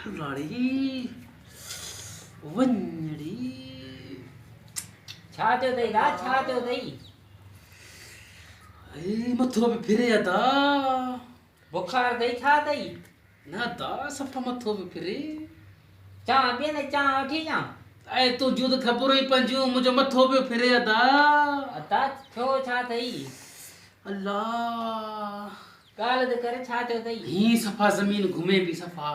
लाड़ी वंजड़ी छा थियो अथई दा छा थियो अथई मथो पे फिरे दा बुखार अथई छा अथई ना दा सफ़ा मथो पे फिरे चां पिए न चां वठी ॼां ऐं तुंहिंजूं त ख़बरूं ई पंहिंजूं मुंहिंजो मथो पियो फिरे दा अता थियो छा अथई अल्लाह ॻाल्हि त करे छा थियो अथई ही सफ़ा ज़मीन घुमे पई सफ़ा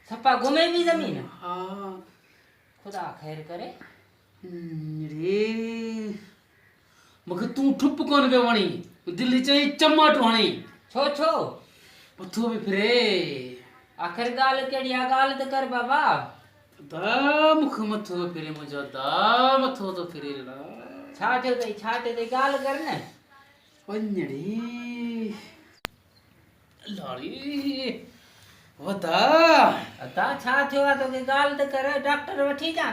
सफ़ा घुमे पई ज़मीन हा ख़ुदा ख़ैर करे रे मूंखे तूं ठुप कोन पियो वणी दिलि चई चमाटो हणी छो छो मथो पे फिरे आख़िर ॻाल्हि कहिड़ी आहे ॻाल्हि त कर बाबा दा मूंखे मथो पियो फिरे मुंहिंजो दा मथो थो फिरे ला छा थियो अथई ॻाल्हि कर न वञड़ी लाड़ी वदा अता छा थियो आहे तोखे ॻाल्हि त कर डॉक्टर वठी ॼां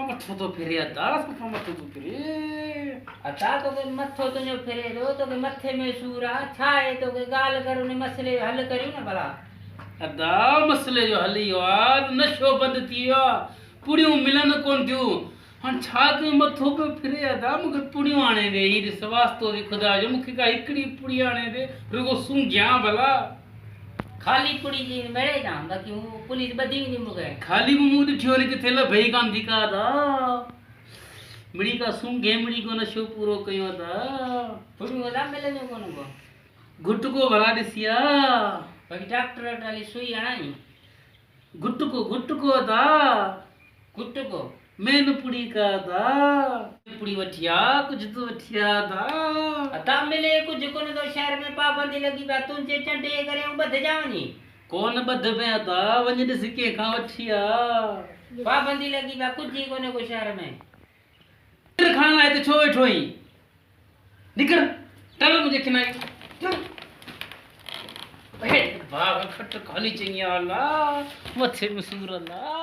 मथो थो फिरे दा सफ़ा मथो थो फिरे अता तोखे मथो तुंहिंजो फिरे थो तोखे मथे में सूर आहे छा आहे तोखे ॻाल्हि कर उन मसइले जो हल करियूं न भला अदा मसइले जो हल इहो आहे नशो बंदि थी वियो आहे पुड़ियूं मिलनि कोन थियूं हाणे छा कयूं मथो पियो फिरे अदा मूंखे पुड़ियूं आणे ॾे हीअ ॾिस वास्तो थी ख़ुदा जो मूंखे का हिकिड़ी पुड़ी आणे ॾे रुगो सूंघियां भला खाली पुड़ी जी मेड़े ॼां बाक़ी हू पुलिस ॿधी वेंदी मूंखे खाली मूं ॾिठियो वरी किथे लभई कान थी का दा मिड़ी का सूंघे मिड़ी को नशो पूरो कयूं अदा पुड़ियूं अदा मिलंदियूं कोन को गुटको भला ॾिसिया बाक़ी डॉक्टर वटि हली सुई हणाई गुटको अदा गुटको मैन पुड़ी का दा पुड़ी वठिया कुछ तो वठिया दा अता मिले कुछ कोन तो शहर में पाबंदी लगी बा तुंहिंजे चंडे करे ॿधजा वञी कोन ॿध पिया दा वञ ॾिस कंहिंखां वठिया पाबंदी लगी बा कुछ ही कोने को शहर में निकर खान लाए तो छो वेठो ही निकर चल मुझे खिनाई चल भाग खट खाली चाहिए अल्लाह मथे में सूर अल्लाह